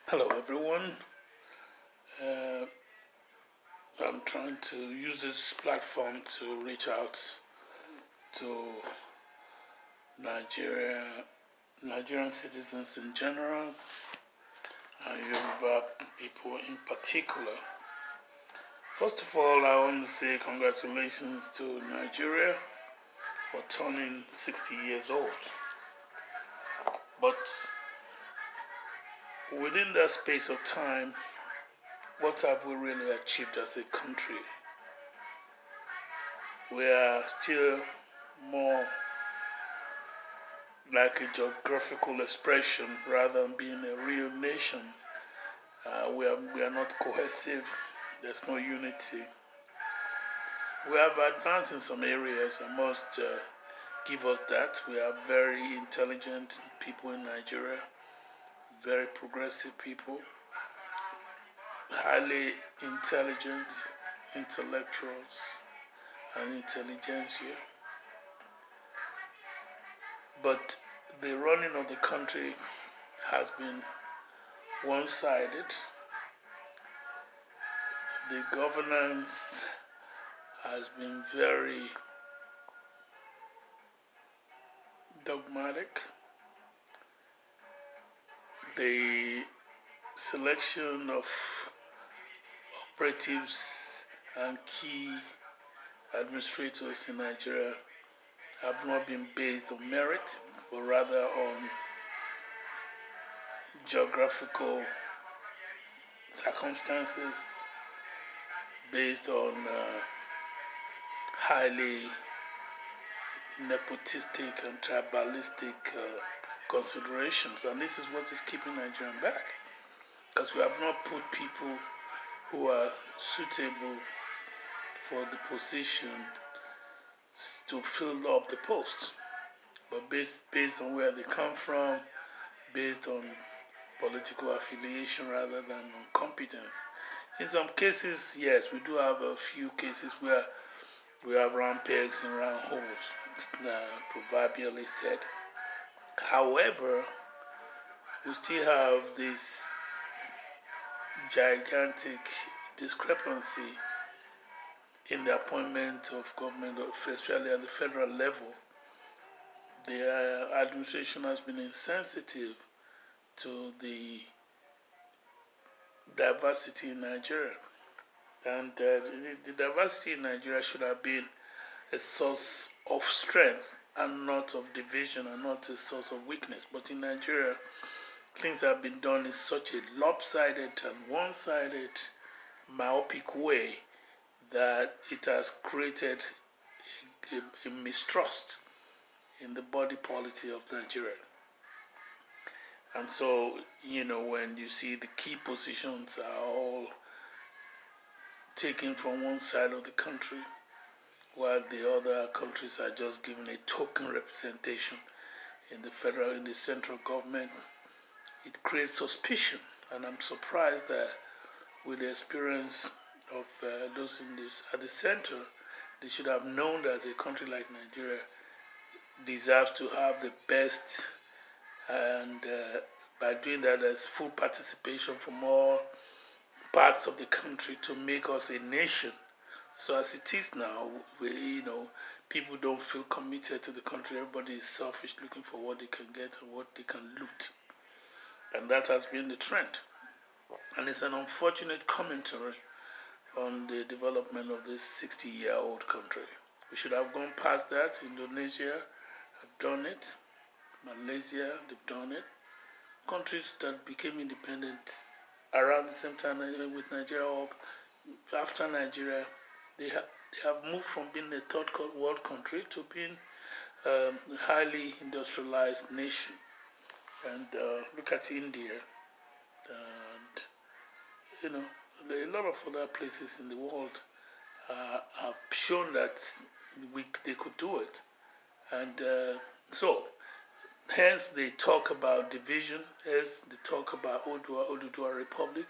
Hello, everyone. Uh, I'm trying to use this platform to reach out to Nigerian citizens in general, and Yoruba people in particular. First of all, I want to say congratulations to Nigeria for turning 60 years old. But within that space of time, what have we really achieved as a country? We are still more like a geographical expression rather than being a real nation. We are not cohesive, there's no unity. We have advanced in some areas, I must give us that. We are very intelligent people in Nigeria, very progressive people, highly intelligent intellectuals and intelligentsia. But the running of the country has been one sided. The governance has been very dogmatic. The selection of operatives and key administrators in Nigeria have not been based on merit, but rather on geographical circumstances based on highly nepotistic and tribalistic considerations. And this is what is keeping Nigeria back. Because we have not put people who are suitable for the position to fill up the post. But based on where they come from, based on political affiliation rather than on competence. In some cases, yes, we do have a few cases where we have round pegs in round holes, proverbially said. However, we still have this gigantic discrepancy in the appointment of government, especially at the federal level. The administration has been insensitive to the diversity in Nigeria. And the diversity in Nigeria should have been a source of strength and not of division and not a source of weakness. But in Nigeria, things have been done in such a lopsided and one-sided, myopic way that it has created a mistrust in the body politic of Nigeria. And so, when you see the key positions are all taken from one side of the country, while the other countries are just given a token representation in the central government, it creates suspicion. And I'm surprised that with the experience of those at the center, they should have known that a country like Nigeria deserves to have the best, and by doing that, there's full participation from all parts of the country to make us a nation. So as it is now, people don't feel committed to the country. Everybody is selfish, looking for what they can get and what they can loot. And that has been the trend. And it's an unfortunate commentary on the development of this 60-year-old country. We should have gone past that. Indonesia have done it. Malaysia, they've done it. Countries that became independent around the same time with Nigeria, or after Nigeria, they have moved from being a third world country to being a highly industrialized nation. And look at India, and a lot of other places in the world have shown that they could do it. And so, hence they talk about division, hence they talk about Oduduwa Republic,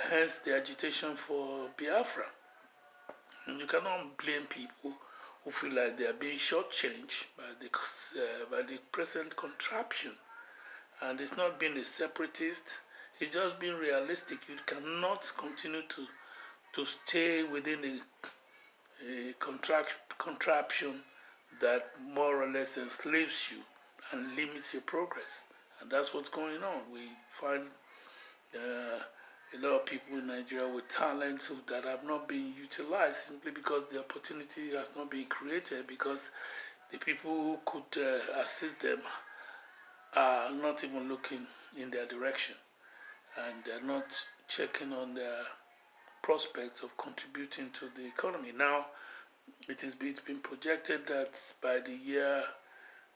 hence the agitation for Biafra. And you cannot blame people who feel like they are being shortchanged by the present contraption. And it's not being a separatist, It's just being realistic. You cannot continue to stay within a contraption that more or less enslaves you and limits your progress. And that's what's going on. We find a lot of people in Nigeria with talent that have not been utilized simply because the opportunity has not been created, because the people who could assist them are not even looking in their direction, and they're not checking on their prospects of contributing to the economy. Now, it's been projected that by the year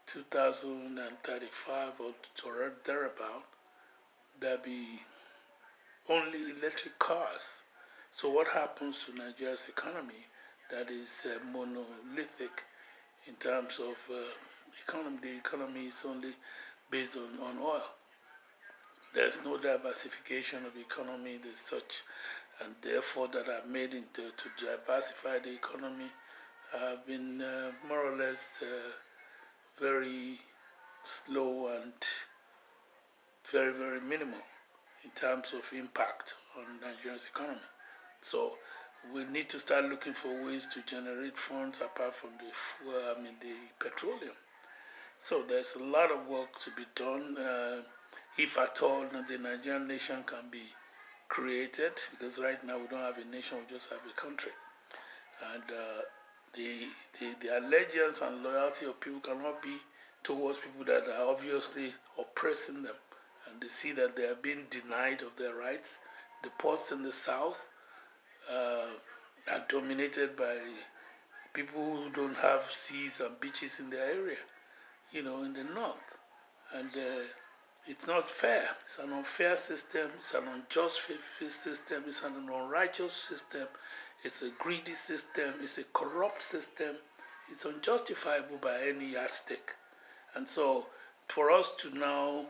2035 or thereabout, there'll be only electric cars. So what happens to Nigeria's economy that is monolithic in terms of economy? The economy is only based on oil. There's no diversification of the economy. There's such, and the effort that I've made to diversify the economy have been more or less very slow and very, very minimal in terms of impact on Nigeria's economy. So we need to start looking for ways to generate funds apart from the petroleum. So there's a lot of work to be done, if at all the Nigerian nation can be created, because right now we don't have a nation, we just have a country. And the allegiance and loyalty of people cannot be towards people that are obviously oppressing them, and they see that they are being denied of their rights. The ports in the south are dominated by people who don't have seas and beaches in their area, in the north. And it's not fair. It's an unfair system. It's an unjust system. It's an unrighteous system. It's a greedy system. It's a corrupt system. It's unjustifiable by any yardstick. And so for us to now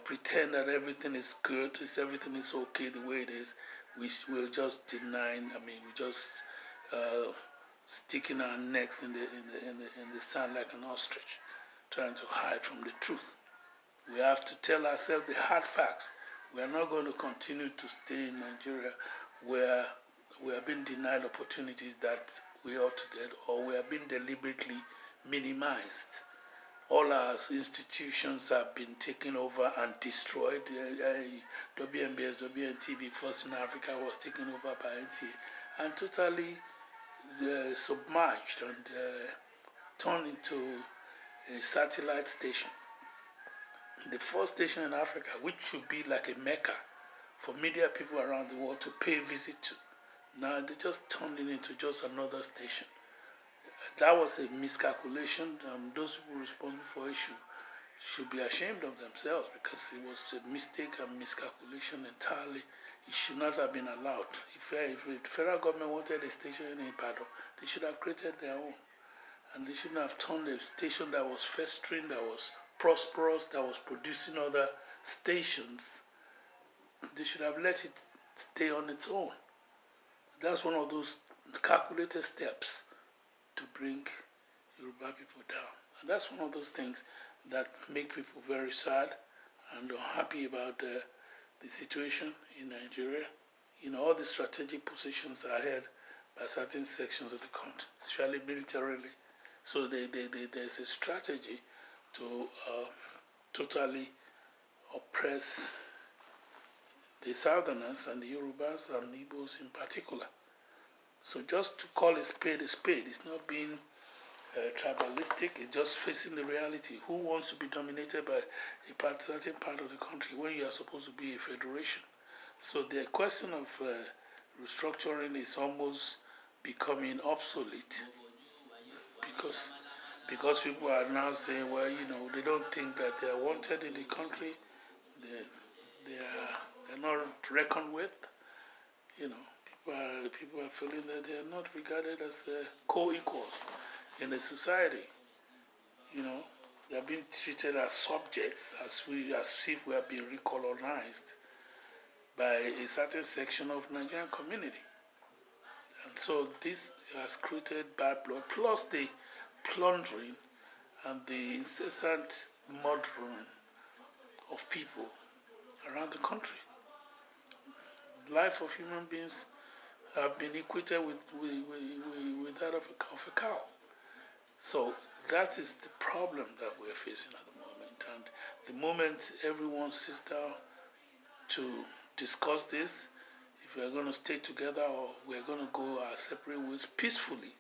pretend that everything is good, everything is okay the way it is, we're just denying. We're just sticking our necks in the sand like an ostrich, trying to hide from the truth. We have to tell ourselves the hard facts. We are not going to continue to stay in Nigeria where we are being denied opportunities that we ought to get, or we are being deliberately minimized. All our institutions have been taken over and destroyed. WNBS, WNTV, First in Africa was taken over by NTA and totally submerged and turned into a satellite station. The first station in Africa, which should be like a mecca for media people around the world to pay a visit to. Now they just turned it into just another station. That was a miscalculation. Those people responsible for it should be ashamed of themselves, because it was a mistake and miscalculation entirely. It should not have been allowed. If the federal government wanted a station in Ibadan, they should have created their own. And they shouldn't have turned a station that was festering, that was prosperous, that was producing other stations. They should have let it stay on its own. That's one of those calculated steps to bring Yoruba people down. And that's one of those things that make people very sad and unhappy about the situation in Nigeria. All the strategic positions are held by certain sections of the country, especially militarily. So there's a strategy to totally oppress the Southerners and the Yorubas and Igbos in particular. So just to call a spade is not being tribalistic. It's just facing the reality. Who wants to be dominated by a certain part of the country when you are supposed to be a federation? So the question of restructuring is almost becoming obsolete, because people are now saying, well, they don't think that they are wanted in the country. They're not reckoned with. People are feeling that they are not regarded as co-equals in the society. They are being treated as subjects, as if we are being recolonized by a certain section of Nigerian community. And so this has created bad blood, plus the plundering and the incessant murdering of people around the country. life of human beings have been equated with that of a cow. So that is the problem that we're facing at the moment. And the moment everyone sits down to discuss this, if we're going to stay together or we're going to go our separate ways peacefully,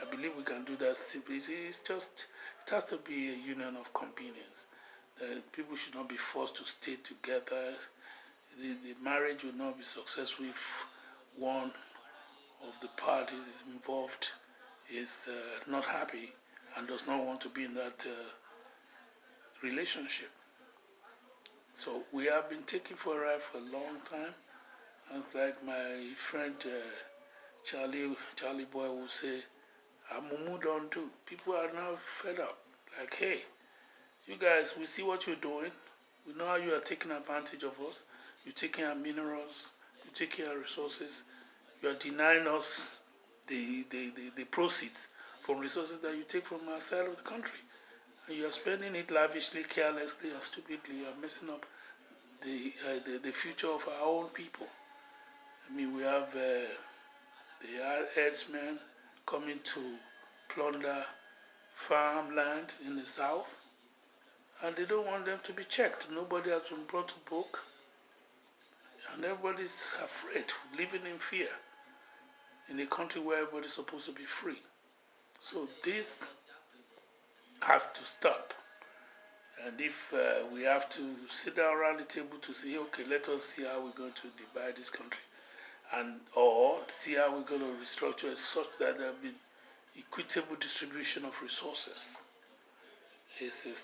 I believe we can do that simply. It's just, it has to be a union of convenience. People should not be forced to stay together. The marriage will not be successful if one of the parties is involved is not happy and does not want to be in that relationship. So we have been taking for a ride for a long time. And it's like my friend Charlie Boy will say, I'm moved on too. People are now fed up. Like, hey, you guys, we see what you're doing. We know how you are taking advantage of us. You're taking our minerals. You're taking our resources. You are denying us the proceeds from resources that you take from outside of the country. And you are spending it lavishly, carelessly, and stupidly. You are messing up the future of our own people. I mean, we have the herdsmen coming to plunder farmland in the south, and they don't want them to be checked. Nobody has been brought to book, and everybody's afraid, living in fear in a country where everybody's supposed to be free. So this has to stop. And if we have to sit down around the table to say, okay, let us see how we're going to divide this country, and or see how we're going to restructure it such that there will be equitable distribution of resources. It's a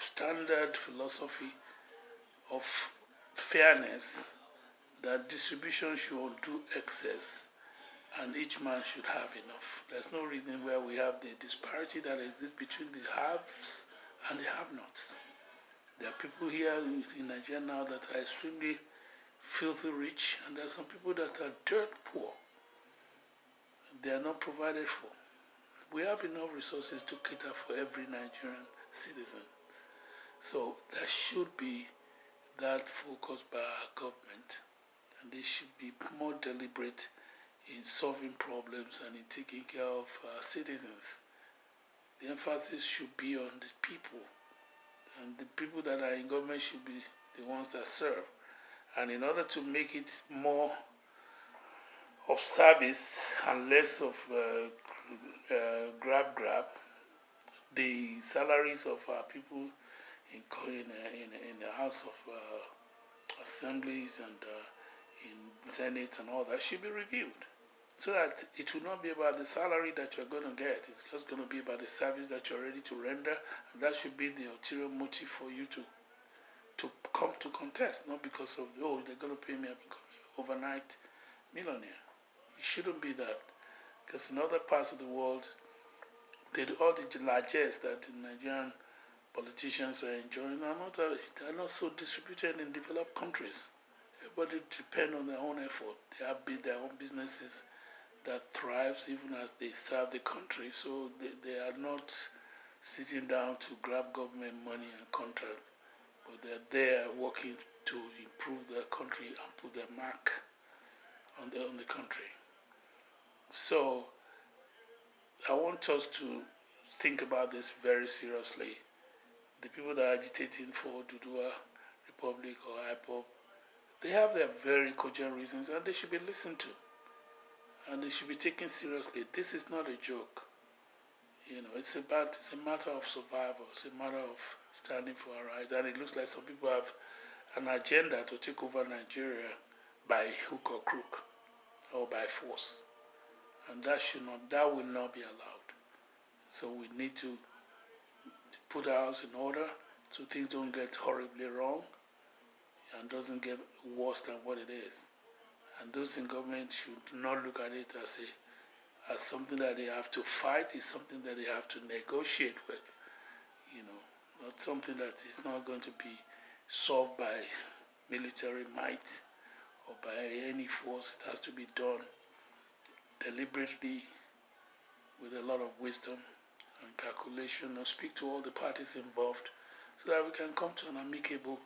standard philosophy of fairness that distribution should undo excess and each man should have enough. There's no reason where we have the disparity that exists between the haves and the have-nots. There are people here in Nigeria now that are extremely filthy rich, and there are some people that are dirt poor. They are not provided for. We have enough resources to cater for every Nigerian citizen. So there should be that focus by our government, and they should be more deliberate in solving problems and in taking care of our citizens. The emphasis should be on the people, and the people that are in government should be the ones that serve. And in order to make it more of service and less of grab, the salaries of our people in the House of Assemblies and in Senate and all that should be reviewed, so that it will not be about the salary that you're going to get. It's just going to be about the service that you're ready to render, and that should be the ulterior motive for you to come to contest, not because of, oh, they're going to pay me, I'm becoming overnight millionaire. It shouldn't be that, because in other parts of the world, all the largesse that the Nigerian politicians are enjoying are not so distributed in developed countries. Everybody depends on their own effort. They have built their own businesses that thrives even as they serve the country. So they are not sitting down to grab government money and contracts, but they're there working to improve their country and put their mark on the country. So I want us to think about this very seriously. The people that are agitating for Dudua Republic or IPOB, they have their very cogent reasons, and they should be listened to. And they should be taken seriously. This is not a joke. You know, it's a matter of survival. It's a matter of standing for our rights. And it looks like some people have an agenda to take over Nigeria by hook or crook or by force. And that will not be allowed. So we need to put our house in order so things don't get horribly wrong and doesn't get worse than what it is. And those in government should not look at it as something that they have to fight. It's something that they have to negotiate with. You know, not something that is not going to be solved by military might or by any force. It has to be done deliberately with a lot of wisdom and calculation, and speak to all the parties involved so that we can come to an amicable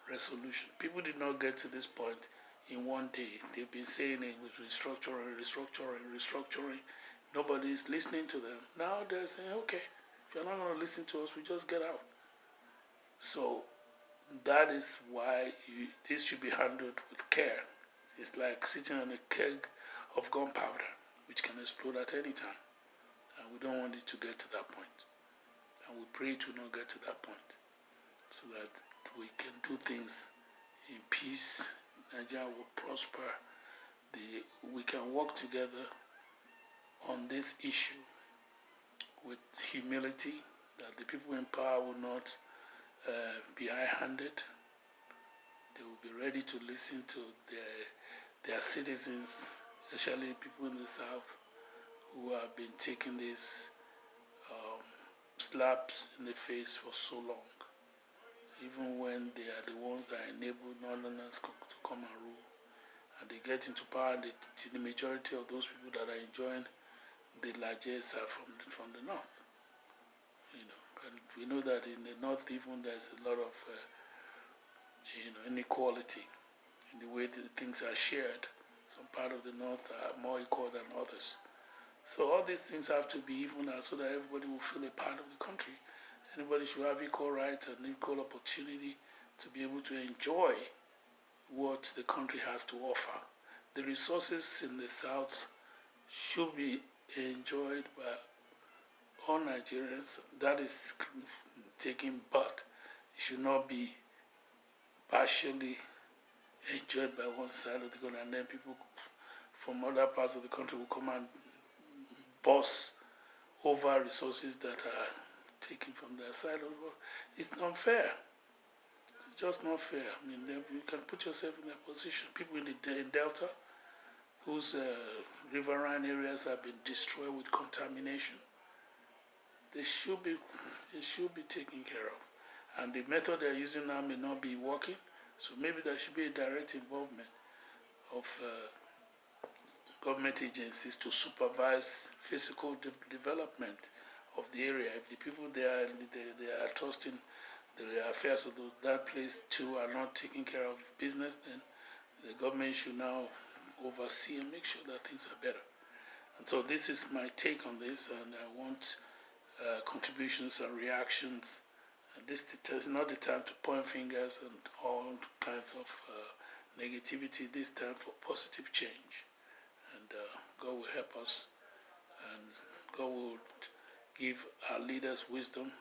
resolution. People did not get to this point in one day. They've been saying it was restructuring. Nobody's listening to them. Now they're saying, okay, if you're not going to listen to us, we just get out. So that is why this should be handled with care. It's like sitting on a keg of gunpowder, which can explode at any time. And we don't want it to get to that point. And we pray to not get to that point, so that we can do things in peace. Nigeria will prosper. We can work together on this issue with humility, that the people in power will not be high-handed. They will be ready to listen to their citizens, especially people in the South who have been taking these slaps in the face for so long, even when they are the ones that enable Northerners to come and rule. And they get into power, and the majority of those people that are enjoying the largesse are from the North. And we know that in the North even there's a lot of inequality in the way that things are shared. Some part of the North are more equal than others. So all these things have to be even so that everybody will feel a part of the country. Anybody should have equal rights and equal opportunity to be able to enjoy what the country has to offer. The resources in the South should be enjoyed by all Nigerians. That is taken, but it should not be partially enjoyed by one side of the country, and then people from other parts of the country will come and boss over resources that are taken from their side. It's not fair. It's just not fair. I mean, you can put yourself in that position. People in Delta, whose riverine areas have been destroyed with contamination, they should be taken care of. And the method they're using now may not be working, so maybe there should be a direct involvement of government agencies to supervise physical development of the area. If the people there they are trusting the affairs of that place too are not taking care of business, then the government should now oversee and make sure that things are better. And so this is my take on this, and I want contributions and reactions. And this is not the time to point fingers and all kinds of negativity. This time for positive change. And God will help us, and God will give our leaders wisdom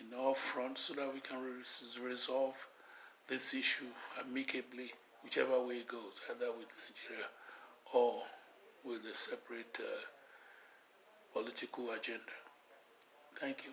in all fronts so that we can resolve this issue amicably, whichever way it goes, either with Nigeria or with a separate political agenda. Thank you.